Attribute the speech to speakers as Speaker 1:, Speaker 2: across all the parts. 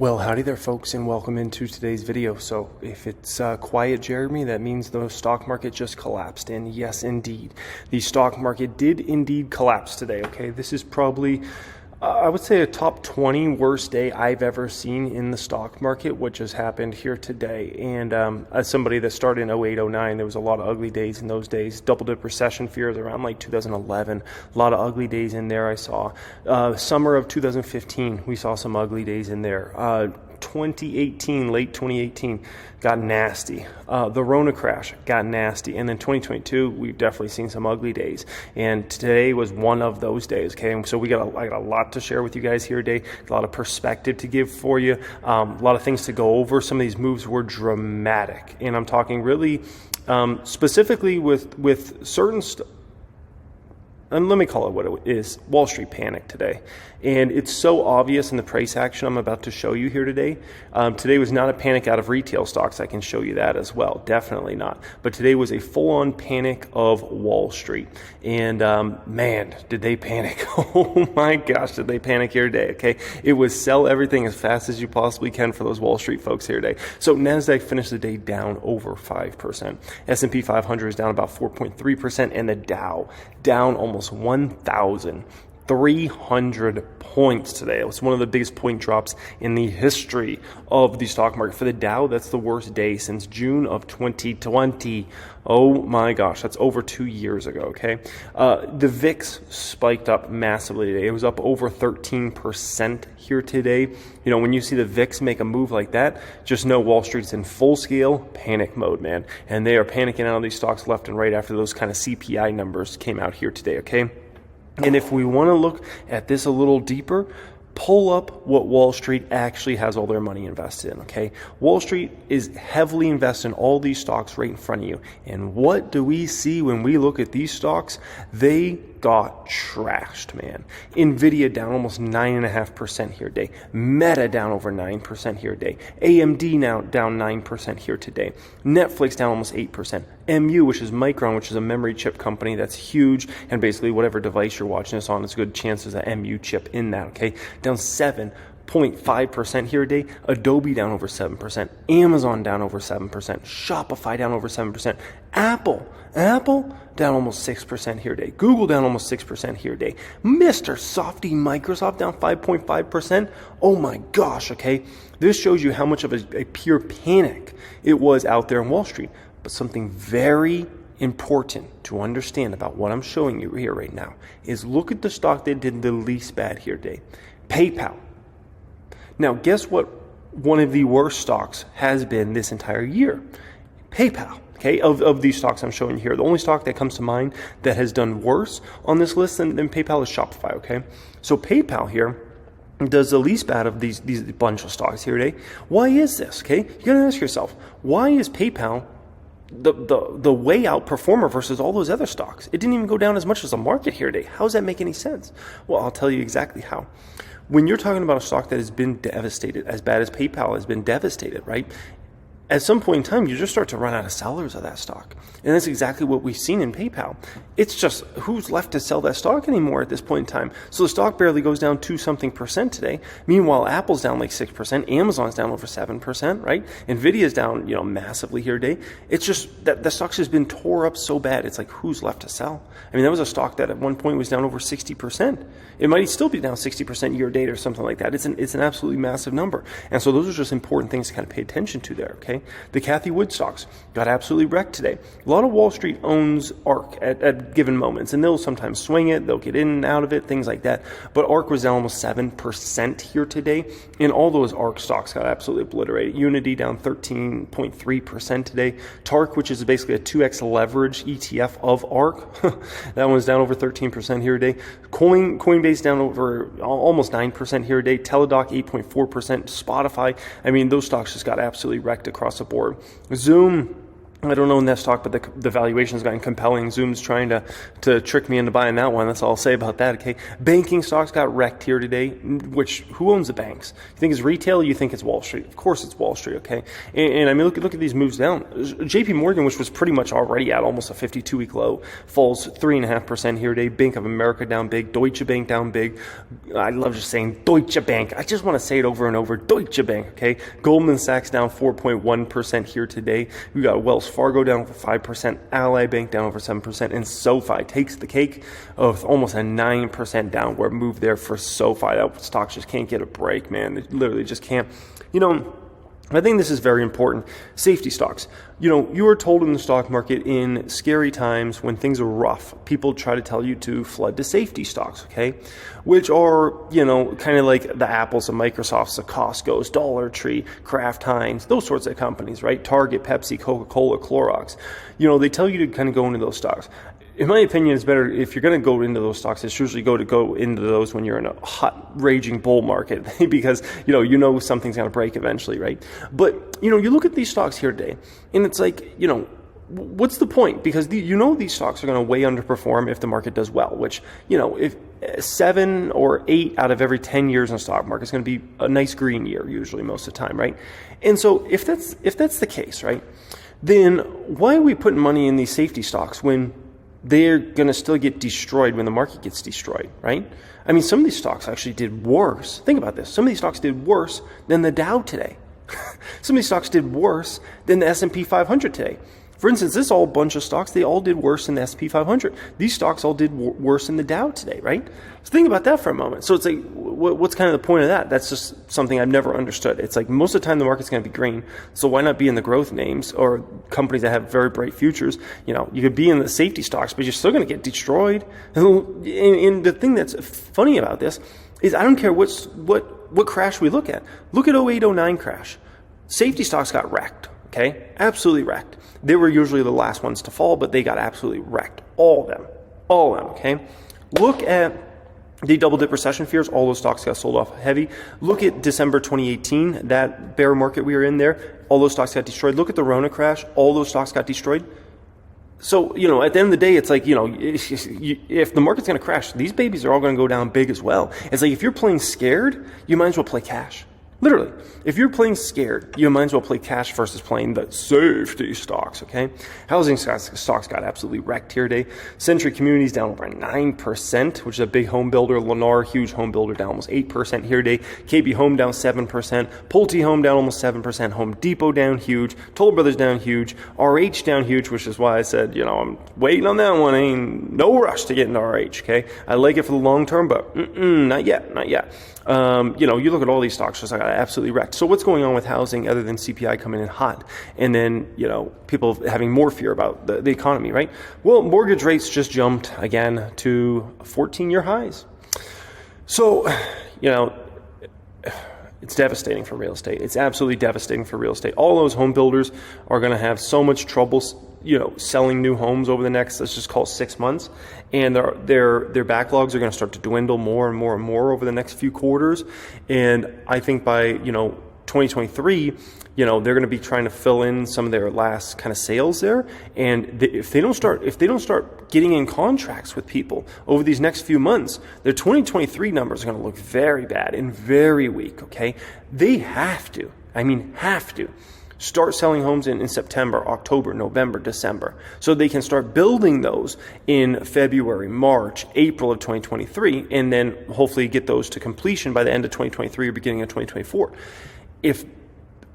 Speaker 1: Well, howdy there, folks, and welcome into today's video. So if it's quiet, Jeremy, that means the stock market just collapsed. And yes, indeed, the stock market did indeed collapse today. Okay, this is probably, I would say, a top 20 worst day I've ever seen in the stock market, which has happened here today. And as somebody that started in 08, 09, there was a lot of ugly days in those days. Double-dip recession fears around like 2011. A lot of ugly days in there I saw. Summer of 2015, we saw some ugly days in there. 2018, late 2018, got nasty. The Rona crash got nasty. And then 2022, we've definitely seen some ugly days. And today was one of those days, okay? And so I got a lot to share with you guys here today, a lot of perspective to give for you, a lot of things to go over. Some of these moves were dramatic. And I'm talking really specifically with certain and let me call it what it is, Wall Street panic today. And it's so obvious in the price action I'm about to show you here today. Today was not a panic out of retail stocks. I can show you that as well. Definitely not. But today was a full-on panic of Wall Street. And man, did they panic. Oh my gosh, did they panic here today, okay? It was sell everything as fast as you possibly can for those Wall Street folks here today. So NASDAQ finished the day down over 5%. S&P 500 is down about 4.3%, and the Dow down almost 1,300 points today. It was one of the biggest point drops in the history of the stock market. For the Dow, that's the worst day since June of 2020. Oh my gosh, that's over 2 years ago, okay? The VIX spiked up massively today. It was up over 13% here today. You know, when you see the VIX make a move like that, just know Wall Street's in full-scale panic mode, man. And they are panicking out of these stocks left and right after those kind of CPI numbers came out here today, okay? And if we want to look at this a little deeper, pull up what Wall Street actually has all their money invested in, okay? Wall Street is heavily invested in all these stocks right in front of you. And what do we see when we look at these stocks? They got trashed, man. Nvidia down almost 9.5% here today. Meta down over 9% here today. AMD now down 9% here today. Netflix down almost 8%. MU, which is Micron, which is a memory chip company that's huge, and basically whatever device you're watching this on, it's a good chance there's an MU chip in that, okay? Down 7.5% here today. Adobe down over 7%. Amazon down over 7%. Shopify down over 7%. Apple down almost 6% here today. Google down almost 6% here today. Mr. Softy Microsoft down 5.5%. Oh my gosh, okay? This shows you how much of a pure panic it was out there in Wall Street. But something very important to understand about what I'm showing you here right now is look at the stock that did the least bad here today. PayPal. Now, guess what one of the worst stocks has been this entire year? PayPal. Okay, of these stocks I'm showing you here, the only stock that comes to mind that has done worse on this list than PayPal is Shopify, okay? So PayPal here does the least bad of these bunch of stocks here today. Why is this, okay? You gotta ask yourself, why is PayPal the way out performer versus all those other stocks? It didn't even go down as much as the market here today. How does that make any sense? Well, I'll tell you exactly how. When you're talking about a stock that has been devastated, as bad as PayPal has been devastated, right? At some point in time, you just start to run out of sellers of that stock. And that's exactly what we've seen in PayPal. It's just who's left to sell that stock anymore at this point in time. So the stock barely goes down 2-something% today. Meanwhile, Apple's down like 6%. Amazon's down over 7%, right? Nvidia's down, massively here today. It's just that the stock's just been tore up so bad. It's like, who's left to sell? I mean, that was a stock that at one point was down over 60%. It might still be down 60% year to date or something like that. It's an absolutely massive number. And so those are just important things to kind of pay attention to there, okay? The Cathie Wood stocks got absolutely wrecked today. A lot of Wall Street owns ARK at given moments, and they'll sometimes swing it, they'll get in and out of it, things like that. But ARK was down almost 7% here today, and all those ARK stocks got absolutely obliterated. Unity down 13.3% today. TARK, which is basically a 2x leverage ETF of ARK, that one's down over 13% here today. Coinbase down over almost 9% here today. Teladoc 8.4%. Spotify, I mean, those stocks just got absolutely wrecked across the board. Zoom I don't own that stock, but the valuation's gotten compelling. Zoom's trying to trick me into buying that one. That's all I'll say about that, okay? Banking stocks got wrecked here today, which, who owns the banks? You think it's retail? You think it's Wall Street? Of course it's Wall Street, okay? And I mean, look at these moves down. JP Morgan, which was pretty much already at almost a 52-week low, falls 3.5% here today. Bank of America down big. Deutsche Bank down big. I love just saying Deutsche Bank. I just want to say it over and over. Deutsche Bank, okay? Goldman Sachs down 4.1% here today. We got Wells Fargo down over 5%, Ally Bank down over 7%, and SoFi takes the cake of almost a 9% downward move there for SoFi. That stock just can't get a break, man. It literally just can't. I think this is very important. Safety stocks. You are told in the stock market in scary times when things are rough, people try to tell you to flood to safety stocks, okay? Which are, kind of like the Apples, the Microsofts, the Costco's, Dollar Tree, Kraft Heinz, those sorts of companies, right? Target, Pepsi, Coca-Cola, Clorox. They tell you to kind of go into those stocks. In my opinion, it's better if you're going to go into those stocks. It's usually go into those when you're in a hot, raging bull market because something's going to break eventually, right? But you look at these stocks here today, and it's like what's the point? Because these stocks are going to way underperform if the market does well. Which if 7 or 8 out of every 10 years in the stock market is going to be a nice green year, usually most of the time, right? And so if that's the case, right, then why are we putting money in these safety stocks when they're going to still get destroyed when the market gets destroyed, right? I mean, some of these stocks actually did worse. Think about this. Some of these stocks did worse than the Dow today. Some of these stocks did worse than the S&P 500 today. For instance, this all bunch of stocks, they all did worse than the S&P 500. These stocks all did worse than the Dow today, right? So think about that for a moment. So it's like, what's kind of the point of that? That's just something I've never understood. It's like most of the time the market's going to be green. So why not be in the growth names or companies that have very bright futures? You could be in the safety stocks, but you're still going to get destroyed. And the thing that's funny about this is I don't care what crash we look at. Look at 08-09 crash. Safety stocks got wrecked. Okay, absolutely wrecked. They were usually the last ones to fall, but they got absolutely wrecked. All of them. Okay. Look at the double dip recession fears. All those stocks got sold off heavy. Look at December 2018, that bear market we were in there. All those stocks got destroyed. Look at the Rona crash. All those stocks got destroyed. So, at the end of the day, it's like, if the market's going to crash, these babies are all going to go down big as well. It's like if you're playing scared, you might as well play cash. Literally, if you're playing scared, you might as well play cash versus playing the safety stocks, okay? Housing stocks got absolutely wrecked here today. Century Communities down over 9%, which is a big home builder. Lennar, huge home builder, down almost 8% here today. KB Home down 7%. Pulte Home down almost 7%. Home Depot down huge. Toll Brothers down huge. RH down huge, which is why I said, I'm waiting on that one. Ain't no rush to get into RH, okay? I like it for the long term, but not yet. You look at all these stocks, just like absolutely wrecked. So what's going on with housing other than CPI coming in hot and then, people having more fear about the economy, right? Well, mortgage rates just jumped again to 14-year highs. So, it's devastating for real estate. It's absolutely devastating for real estate. All those home builders are going to have so much trouble, selling new homes over the next, let's just call it 6 months. And their backlogs are going to start to dwindle more and more and more over the next few quarters. And I think by, 2023, they're going to be trying to fill in some of their last kind of sales there. And if they don't start getting in contracts with people over these next few months, their 2023 numbers are going to look very bad and very weak, okay? They have to start selling homes in September, October, November, December, so they can start building those in February, March, April of 2023, and then hopefully get those to completion by the end of 2023 or beginning of 2024. If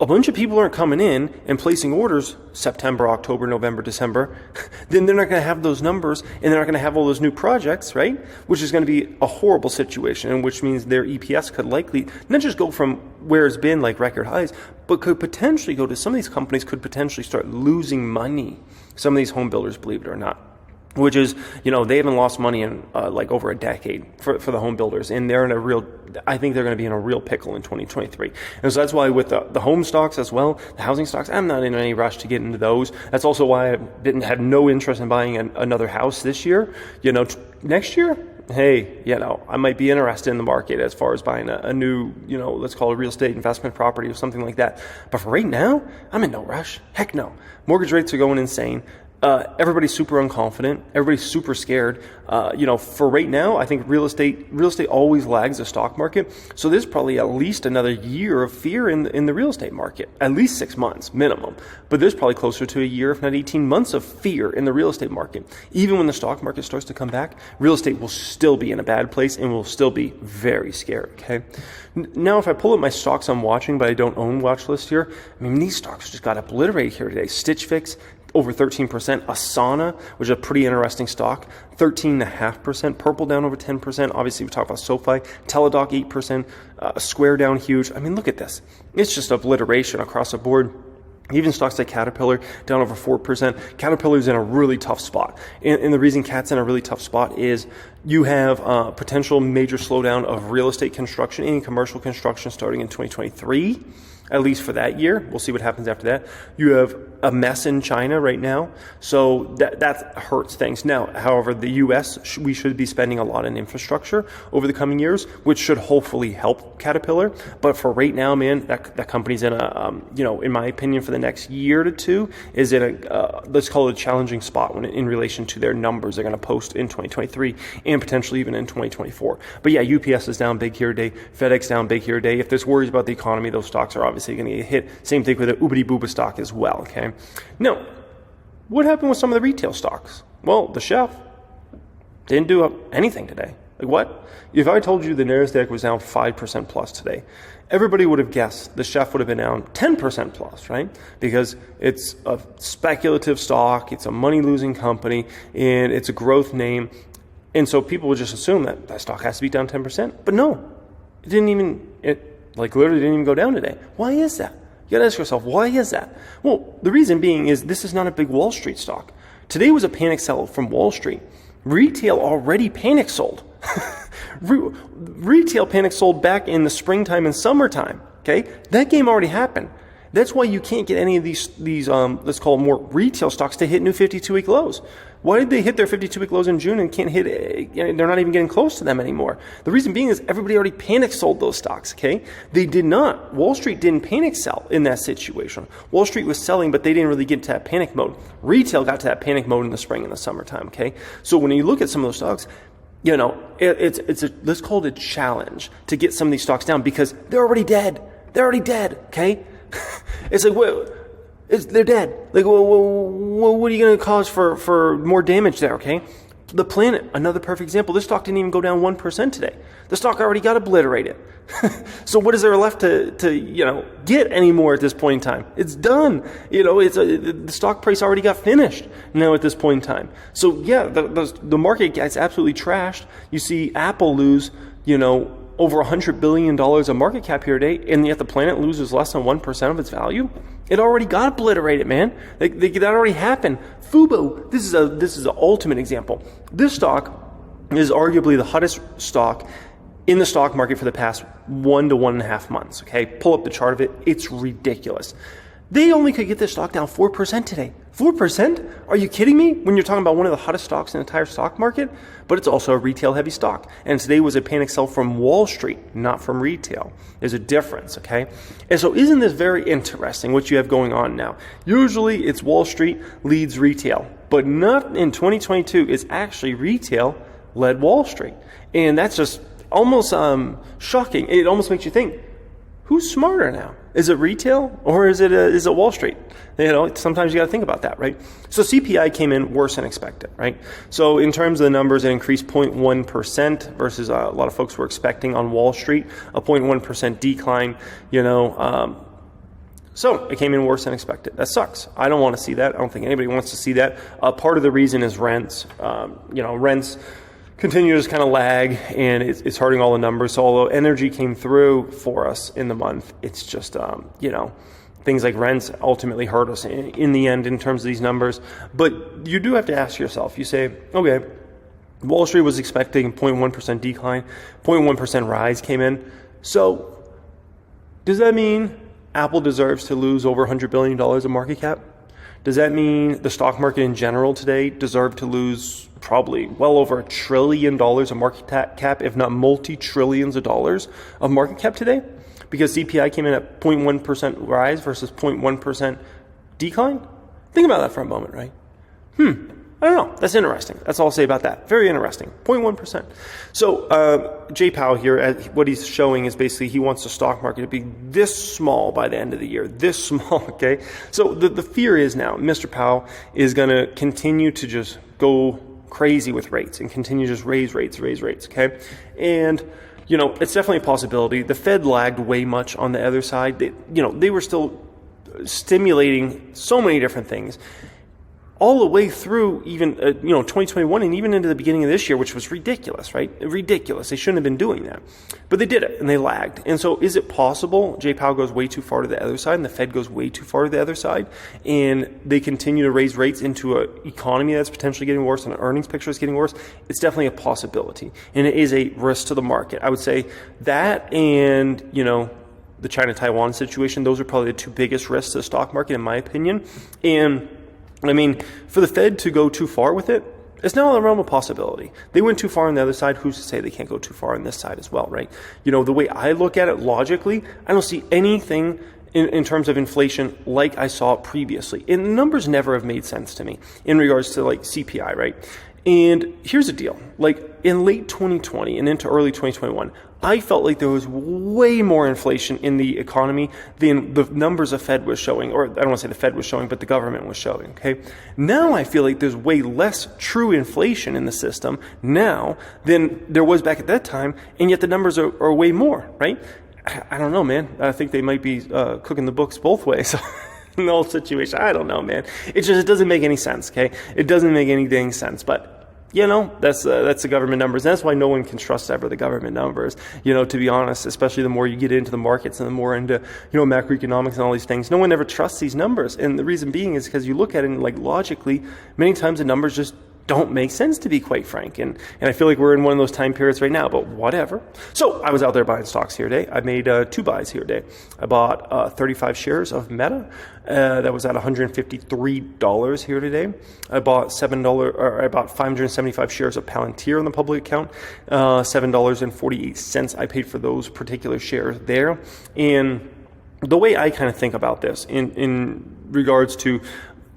Speaker 1: a bunch of people aren't coming in and placing orders September, October, November, December, then they're not going to have those numbers and they're not going to have all those new projects, right? Which is going to be a horrible situation, and which means their EPS could likely not just go from where it's been like record highs, but could potentially go to some of these companies could potentially start losing money. Some of these home builders, believe it or not. Which is, they haven't lost money in like over a decade for the home builders. And I think they're going to be in a real pickle in 2023. And so that's why with the home stocks as well, the housing stocks, I'm not in any rush to get into those. That's also why I had no interest in buying another house this year. Next year, hey, I might be interested in the market as far as buying a new, let's call it a real estate investment property or something like that. But for right now, I'm in no rush. Heck no. Mortgage rates are going insane. Everybody's super unconfident. Everybody's super scared. For right now, I think real estate always lags the stock market. So there's probably at least another year of fear in the real estate market, at least 6 months minimum. But there's probably closer to a year, if not 18 months of fear in the real estate market. Even when the stock market starts to come back, real estate will still be in a bad place and will still be very scared. Okay. Now, if I pull up my stocks I'm watching, but I don't own watch list here, these stocks just got obliterated here today. Stitch Fix, over 13%. Asana, which is a pretty interesting stock, 13.5%. Purple down over 10%. Obviously, we talked about SoFi. Teladoc, 8%. Square down huge. Look at this. It's just obliteration across the board. Even stocks like Caterpillar down over 4%. Caterpillar's in a really tough spot. And the reason Cat's in a really tough spot is you have potential major slowdown of real estate construction and commercial construction starting in 2023. At least for that year. We'll see what happens after that. You have a mess in China right now, so that hurts things. Now, however, the U.S., we should be spending a lot in infrastructure over the coming years, which should hopefully help Caterpillar. But for right now, man, that company's in a, in my opinion, for the next year to two, is in a, let's call it a challenging spot in relation to their numbers they're going to post in 2023 and potentially even in 2024. But yeah, UPS is down big here today. FedEx down big here today. If there's worries about the economy, those stocks are obviously going to get hit. Same thing with the Ubidi Booba stock as well, okay? Now, what happened with some of the retail stocks? Well, the Chef didn't do anything today. Like what? If I told you the Nasdaq was down 5% plus today, everybody would have guessed the Chef would have been down 10% plus, right? Because it's a speculative stock, it's a money-losing company, and it's a growth name. And so people would just assume that stock has to be down 10%. But no, it didn't even... literally didn't even go down today. Why is that? You gotta ask yourself, why is that? Well, the reason being is this is not a big Wall Street stock. Today was a panic sell from Wall Street. Retail already panic sold. Retail panic sold back in the springtime and summertime. Okay, that game already happened. That's why you can't get any of these let's call them more retail stocks to hit new 52-week lows. Why did they hit their 52-week lows in June and can't hit it? They're not even getting close to them anymore. The reason being is everybody already panic sold those stocks, okay? They did not. Wall Street didn't panic sell in that situation. Wall Street was selling, but they didn't really get to that panic mode. Retail got to that panic mode in the spring and the summertime, okay? So when you look at some of those stocks, let's call it a challenge to get some of these stocks down because they're already dead. They're already dead, okay? It's like, they're dead. Like, what are you going to cause for more damage there, okay? The Planet, another perfect example. This stock didn't even go down 1% today. The stock already got obliterated. So what is there left to get anymore at this point in time? It's done. The stock price already got finished now at this point in time. So yeah, the market gets absolutely trashed. You see Apple lose, over $100 billion of market cap here today, and yet the Planet loses less than 1% of its value. It already got obliterated, man. That already happened. Fubo, this is an ultimate example. This stock is arguably the hottest stock in the stock market for the past 1 to 1.5 months. Okay, pull up the chart of it. It's ridiculous. They only could get this stock down 4% today. 4%? Are you kidding me? When you're talking about one of the hottest stocks in the entire stock market? But it's also a retail-heavy stock. And today was a panic sell from Wall Street, not from retail. There's a difference, okay? And so isn't this very interesting, what you have going on now? Usually it's Wall Street leads retail, but not in 2022. It's actually retail led Wall Street. And that's just almost shocking. It almost makes you think, who's smarter now? Is it retail or is it Wall Street? Sometimes you got to think about that, right? So CPI came in worse than expected, right? So in terms of the numbers, it increased 0.1% versus a lot of folks were expecting on Wall Street, a 0.1% decline, So it came in worse than expected. That sucks. I don't want to see that. I don't think anybody wants to see that. Part of the reason is rents. Rents continue to kind of lag, and it's hurting all the numbers. So although energy came through for us in the month, it's just, things like rents ultimately hurt us in the end in terms of these numbers. But you do have to ask yourself, you say, okay, Wall Street was expecting 0.1% decline, 0.1% rise came in. So does that mean Apple deserves to lose over $100 billion of market cap? Does that mean the stock market in general today deserved to lose probably well over $1 trillion of market cap, if not multi-trillions of dollars of market cap today? Because CPI came in at 0.1% rise versus 0.1% decline? Think about that for a moment, right? I don't know. That's interesting. That's all I'll say about that. Very interesting. 0.1%. So Jay Powell here, what he's showing is basically he wants the stock market to be this small by the end of the year. This small, okay? So the fear is now Mr. Powell is going to continue to just go crazy with rates and continue to just raise rates, okay? And, it's definitely a possibility. The Fed lagged way much on the other side. They were still stimulating so many different things all the way through even 2021 and even into the beginning of this year, which was ridiculous, right? Ridiculous. They shouldn't have been doing that, but they did it and they lagged. And so, is it possible Jay Powell goes way too far to the other side and the Fed goes way too far to the other side, and they continue to raise rates into an economy that's potentially getting worse and an earnings picture is getting worse? It's definitely a possibility, and it is a risk to the market. I would say that, and the China-Taiwan situation, those are probably the two biggest risks to the stock market, in my opinion. And I mean, for the Fed to go too far with it, it's now in the realm of possibility. They went too far on the other side. Who's to say they can't go too far on this side as well, right? The way I look at it logically, I don't see anything in terms of inflation like I saw previously. And the numbers never have made sense to me in regards to like CPI, right? And here's the deal. Like in late 2020 and into early 2021, I felt like there was way more inflation in the economy than the numbers the Fed was showing, or I don't want to say the Fed was showing, but the government was showing, okay? Now I feel like there's way less true inflation in the system now than there was back at that time, and yet the numbers are way more, right? I don't know, man. I think they might be cooking the books both ways. In the whole situation, I don't know, man. It doesn't make any sense, okay? It doesn't make any dang sense, but that's the government numbers. And that's why no one can trust ever the government numbers, to be honest, especially the more you get into the markets and the more into, macroeconomics and all these things. No one ever trusts these numbers. And the reason being is because you look at it and like logically, many times the numbers just don't make sense, to be quite frank. And I feel like we're in one of those time periods right now, but whatever. So I was out there buying stocks here today. I made 2 buys here today. I bought 35 shares of Meta. That was at $153 here today. I bought I bought 575 shares of Palantir on the public account. $7.48 I paid for those particular shares there. And the way I kind of think about this in regards to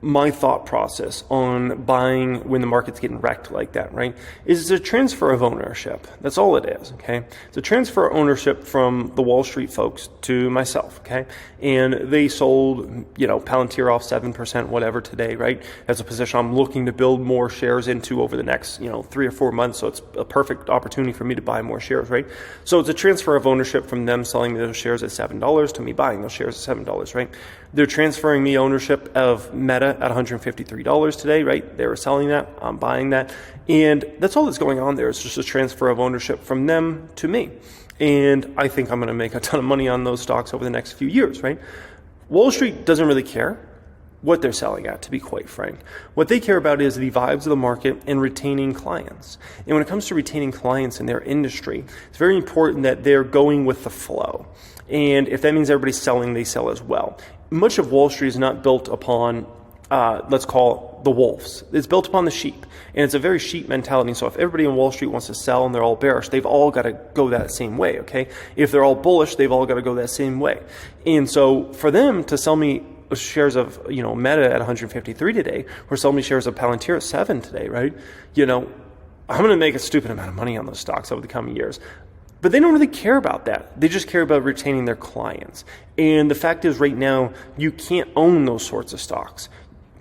Speaker 1: my thought process on buying when the market's getting wrecked like that, right, is a transfer of ownership. That's all it is, okay? It's a transfer of ownership from the Wall Street folks to myself, okay? And they sold, Palantir off 7%, whatever today, right? That's a position I'm looking to build more shares into over the next, 3 or 4 months. So it's a perfect opportunity for me to buy more shares, right? So it's a transfer of ownership from them selling me those shares at $7 to me buying those shares at $7, right? They're transferring me ownership of Meta at $153 today, right? They were selling that, I'm buying that. And that's all that's going on there. It's just a transfer of ownership from them to me. And I think I'm going to make a ton of money on those stocks over the next few years, right? Wall Street doesn't really care what they're selling at, to be quite frank. What they care about is the vibes of the market and retaining clients. And when it comes to retaining clients in their industry, it's very important that they're going with the flow. And if that means everybody's selling, they sell as well. Much of Wall Street is not built upon let's call the wolves. It's built upon the sheep, and it's a very sheep mentality. So if everybody in Wall Street wants to sell and they're all bearish, they've all got to go that same way, okay? If they're all bullish, they've all got to go that same way. And so for them to sell me shares of, Meta at 153 today, or sell me shares of Palantir at 7 today, right? I'm going to make a stupid amount of money on those stocks over the coming years. But they don't really care about that. They just care about retaining their clients. And the fact is right now, you can't own those sorts of stocks.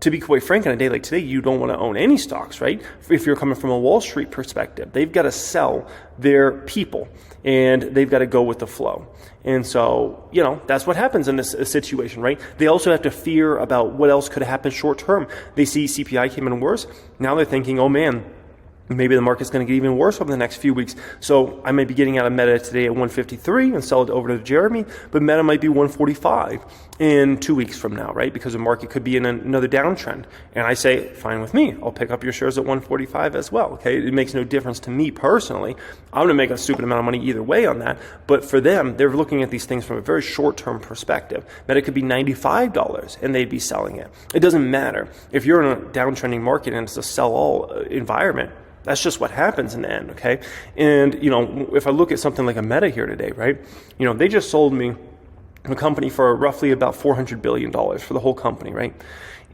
Speaker 1: To be quite frank, on a day like today, you don't want to own any stocks, right? If you're coming from a Wall Street perspective, they've got to sell their people and they've got to go with the flow. And so, that's what happens in this situation, right? They also have to fear about what else could happen short term. They see CPI came in worse. Now they're thinking, oh man, Maybe the market's going to get even worse over the next few weeks. So I may be getting out of Meta today at 153 and sell it over to Jeremy, but Meta might be 145 in 2 weeks from now, right? Because the market could be in another downtrend. And I say, fine with me. I'll pick up your shares at 145 as well, okay? It makes no difference to me personally. I'm going to make a stupid amount of money either way on that. But for them, they're looking at these things from a very short-term perspective. Meta could be $95 and they'd be selling it. It doesn't matter. If you're in a downtrending market and it's a sell-all environment, that's just what happens in the end, okay? And, if I look at something like a Meta here today, right? They just sold me a company for roughly about $400 billion for the whole company, right?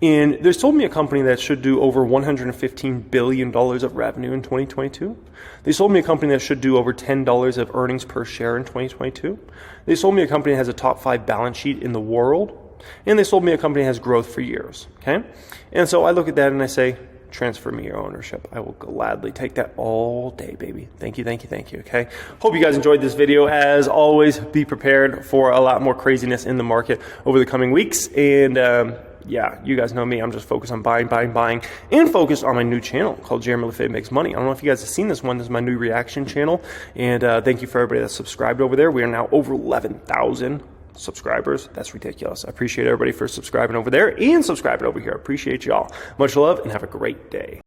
Speaker 1: And they sold me a company that should do over $115 billion of revenue in 2022. They sold me a company that should do over $10 of earnings per share in 2022. They sold me a company that has a top 5 balance sheet in the world. And they sold me a company that has growth for years, okay? And so I look at that and I say, transfer me your ownership. I will gladly take that all day, baby. Thank you, okay? Hope you guys enjoyed this video. As always, be prepared for a lot more craziness in the market over the coming weeks. And yeah, you guys know me. I'm just focused on buying, and focused on my new channel called Jeremy Lefebvre Makes Money. I don't know if you guys have seen this one. This is my new reaction channel. And thank you for everybody that's subscribed over there. We are now over 11,000 subscribers. That's ridiculous. I appreciate everybody for subscribing over there and subscribing over here. I appreciate y'all. Much love and have a great day.